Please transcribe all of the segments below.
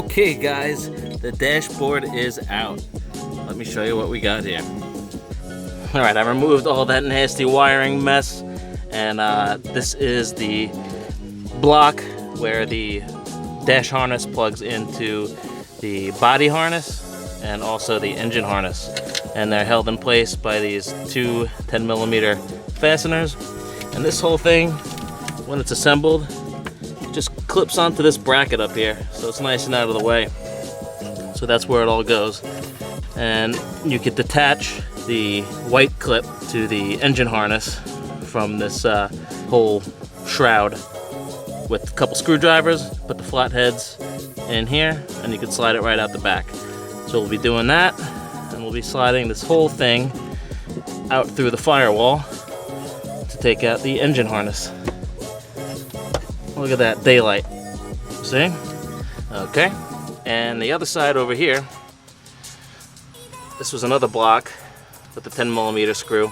Okay guys, the dashboard is out. Let me show you what we got here. Alright, I removed all that nasty wiring mess, and this is the block where the dash harness plugs into the body harness and also the engine harness. And they're held in place by these two 10mm fasteners. And this whole thing, when it's assembled, just clips onto this bracket up here, so it's nice and out of the way. So that's where it all goes. And you could detach the white clip to the engine harness from this whole shroud with a couple screwdrivers. Put the flatheads in here and you can slide it right out the back. So we'll be doing that, and we'll be sliding this whole thing out through the firewall to take out the engine harness. Look at that daylight. See? Okay. And the other side over here, this was another block with the 10mm screw.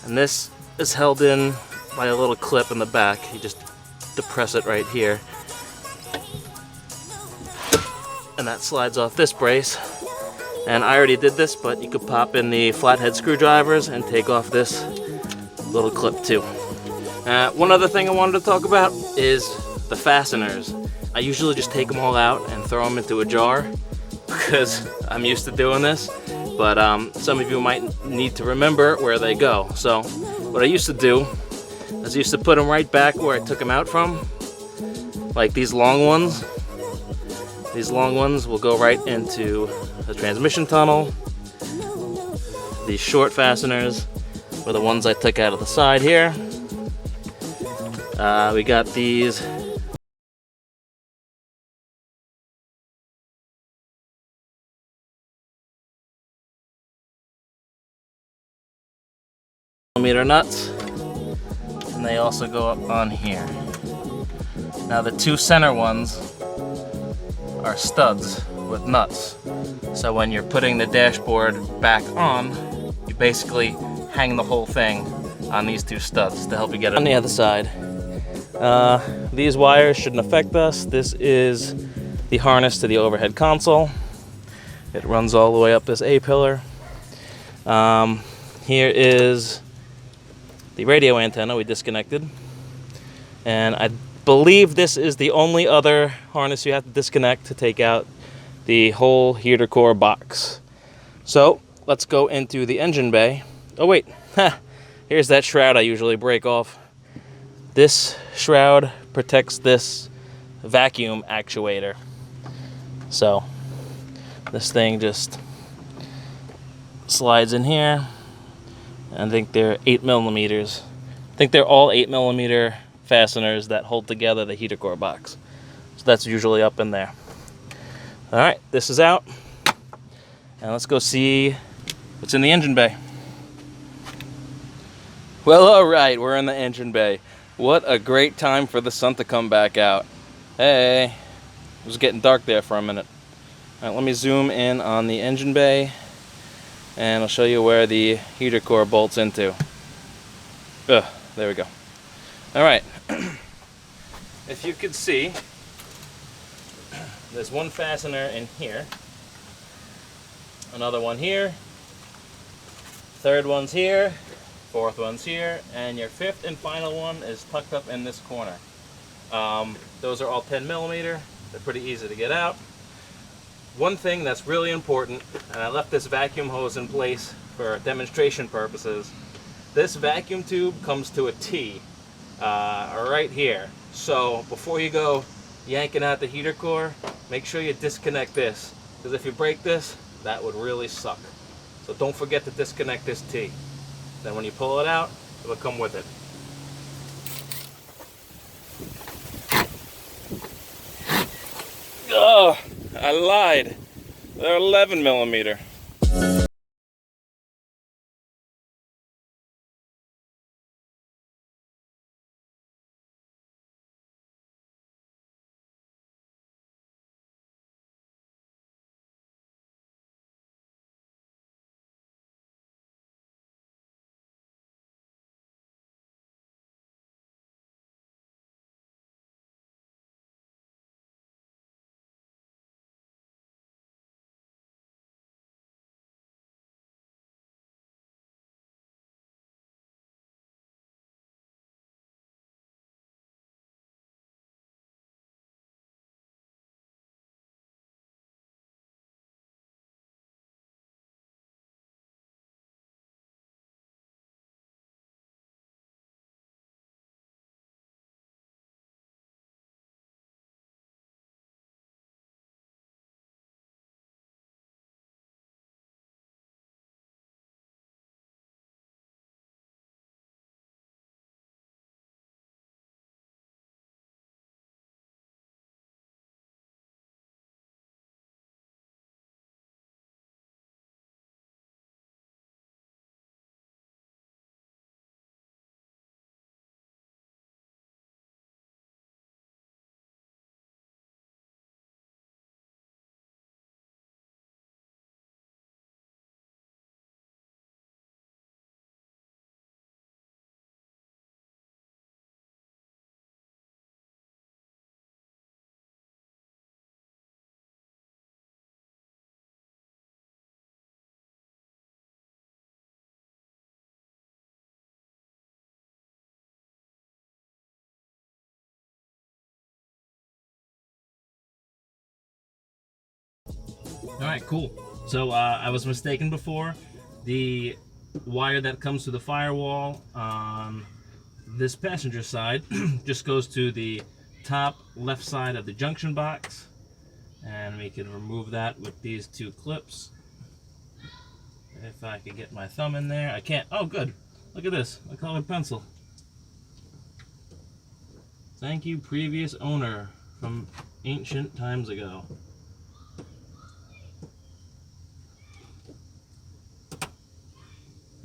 And this is held in by a little clip in the back. You just depress it right here. And that slides off this brace. And I already did this, but you could pop in the flathead screwdrivers and take off this little clip too. One other thing I wanted to talk about is the fasteners. I usually just take them all out and throw them into a jar because I'm used to doing this, but some of you might need to remember where they go. So what I used to do is I used to put them right back where I took them out from, like these long ones. These long ones will go right into the transmission tunnel. These short fasteners were the ones I took out of the side here. We got these millimeter nuts, and they also go up on here. Now the two center ones are studs with nuts, so when you're putting the dashboard back on, you basically hang the whole thing on these two studs to help you get it on the other side. These wires shouldn't affect us. This is the harness to the overhead console. It runs all the way up this A-pillar. Here is the radio antenna we disconnected. And I believe this is the only other harness you have to disconnect to take out the whole heater core box. So let's go into the engine bay. Oh wait, here's that shroud I usually break off. This shroud protects this vacuum actuator. So this thing just slides in here. I think they're 8mm. I think they're all 8mm fasteners that hold together the heater core box. So that's usually up in there. All right, this is out. And let's go see what's in the engine bay. Well, all right, we're in the engine bay. What a great time for the sun to come back out. Hey, it was getting dark there for a minute. All right, let me zoom in on the engine bay, and I'll show you where the heater core bolts into. There we go. All right, if you could see, there's one fastener in here, another one here, third one's here, fourth one's here, and your fifth and final one is tucked up in this corner. Those are all 10mm. They're pretty easy to get out. One thing that's really important, and I left this vacuum hose in place for demonstration purposes. This vacuum tube comes to a T right here. So before you go yanking out the heater core, make sure you disconnect this, because if you break this, that would really suck. So don't forget to disconnect this T. Then when you pull it out, it'll come with it. Oh, I lied. They're 11mm. All right, cool. So I was mistaken before. The wire that comes to the firewall on this passenger side just goes to the top left side of the junction box, and we can remove that with these two clips. If I could get my thumb in there. I can't. Oh, good. Look at this, a colored pencil. Thank you, previous owner, from ancient times ago.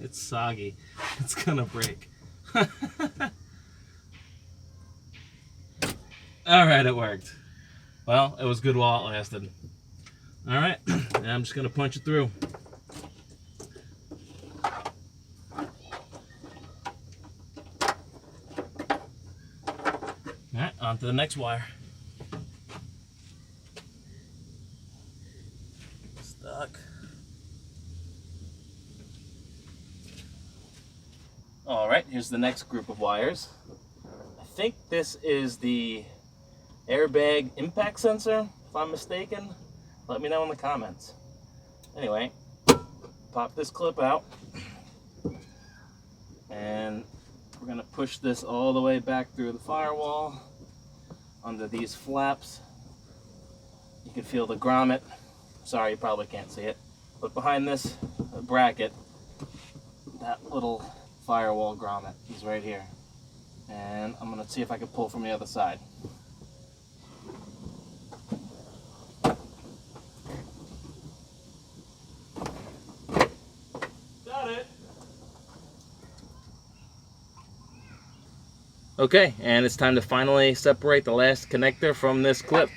It's soggy. It's gonna break. Alright, it worked. Well, it was good while it lasted. Alright, now I'm just gonna punch it through. Alright, on to the next wire. Stuck. Alright, here's the next group of wires. I think this is the airbag impact sensor, if I'm mistaken. Let me know in the comments. Anyway, pop this clip out. And we're going to push this all the way back through the firewall under these flaps. You can feel the grommet. Sorry, you probably can't see it. But behind this bracket, that little firewall grommet is right here. And I'm going to see if I can pull from the other side. Got it! Okay, and it's time to finally separate the last connector from this clip.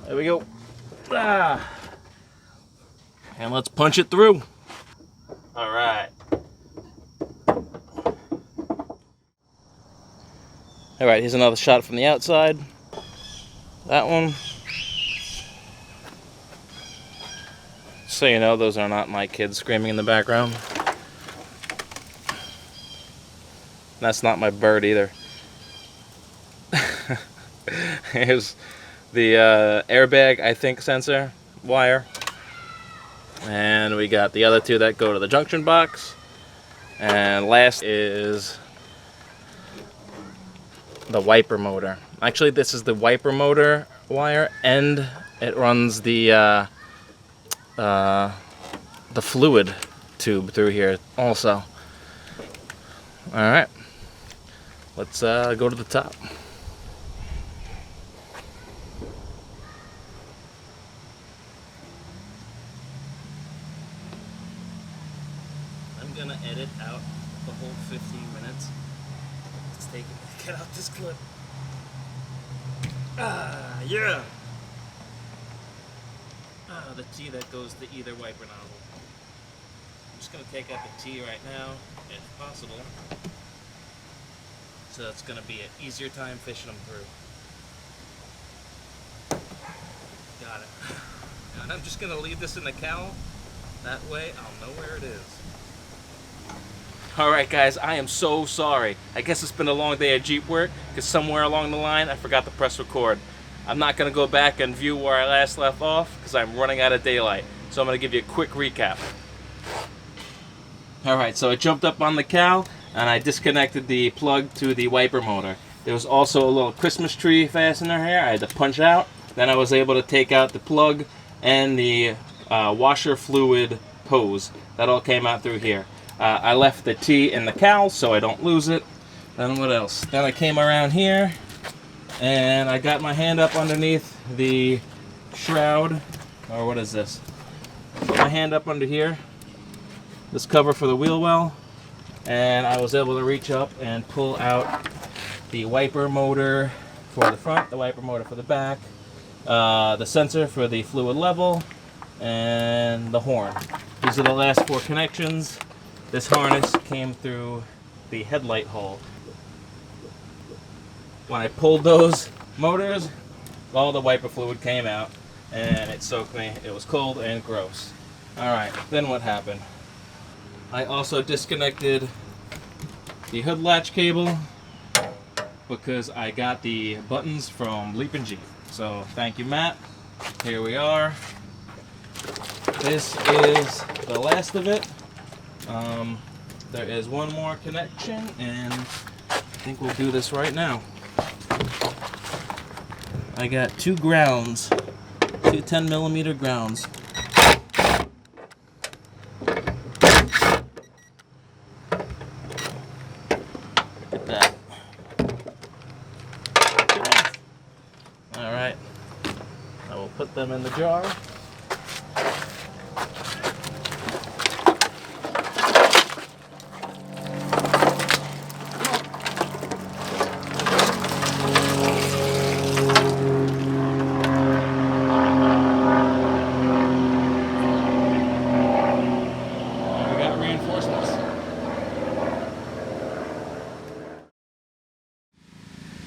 There we go. Ah. And let's punch it through. All right. All right, here's another shot from the outside. That one. So you know, those are not my kids screaming in the background. That's not my bird either. Here's the airbag, I think, sensor wire. And we got the other two that go to the junction box. And last is the wiper motor. Actually, this is the wiper motor wire, and it runs the fluid tube through here also. All right, let's go to the top. I'm gonna edit out the whole 15 minutes. Let's take it. Get out this clip. Ah, yeah. Ah, the T that goes to either wiper nozzle. I'm just gonna take out the T right now, if possible. So it's gonna be an easier time fishing them through. Got it. And I'm just gonna leave this in the cowl. That way I'll know where it is. Alright guys, I am so sorry. I guess it's been a long day of Jeep work, because somewhere along the line I forgot to press record. I'm not going to go back and view where I last left off, because I'm running out of daylight. So I'm going to give you a quick recap. Alright, so I jumped up on the cowl, and I disconnected the plug to the wiper motor. There was also a little Christmas tree fastener here I had to punch out. Then I was able to take out the plug and the washer fluid hose. That all came out through here. I left the T in the cowl so I don't lose it. Then what else? Then I came around here and I got my hand up underneath the shroud, or what is this? Put my hand up under here, this cover for the wheel well, and I was able to reach up and pull out the wiper motor for the front, the wiper motor for the back, the sensor for the fluid level, and the horn. These are the last four connections. This harness came through the headlight hole. When I pulled those motors, all the wiper fluid came out and it soaked me. It was cold and gross. Alright, then what happened? I also disconnected the hood latch cable because I got the buttons from Leap and Jeep. So thank you, Matt. Here we are. This is the last of it. There is one more connection, and I think we'll do this right now. I got two grounds, two 10mm grounds. Look at that. All right, I will put them in the jar.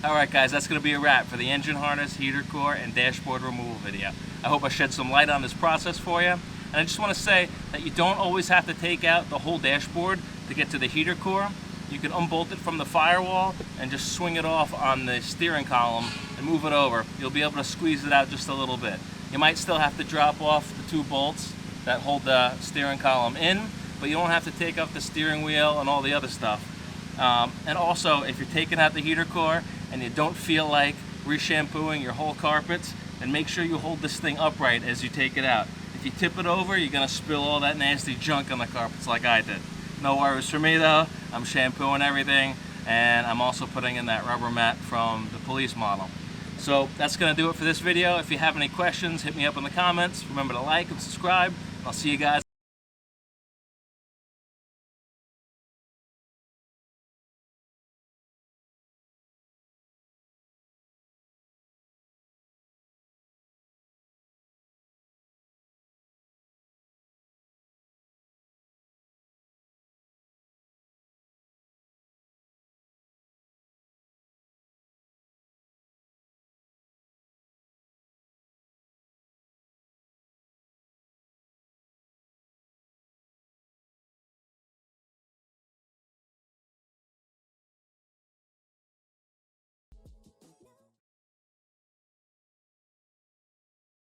Alright guys, that's going to be a wrap for the engine harness, heater core, and dashboard removal video. I hope I shed some light on this process for you. And I just want to say that you don't always have to take out the whole dashboard to get to the heater core. You can unbolt it from the firewall and just swing it off on the steering column and move it over. You'll be able to squeeze it out just a little bit. You might still have to drop off the two bolts that hold the steering column in, but you don't have to take off the steering wheel and all the other stuff. And also, if you're taking out the heater core and you don't feel like re-shampooing your whole carpets, then make sure you hold this thing upright as you take it out. If you tip it over, you're going to spill all that nasty junk on the carpets like I did. No worries for me though. I'm shampooing everything, and I'm also putting in that rubber mat from the police model. So that's going to do it for this video. If you have any questions, hit me up in the comments. Remember to like and subscribe. I'll see you guys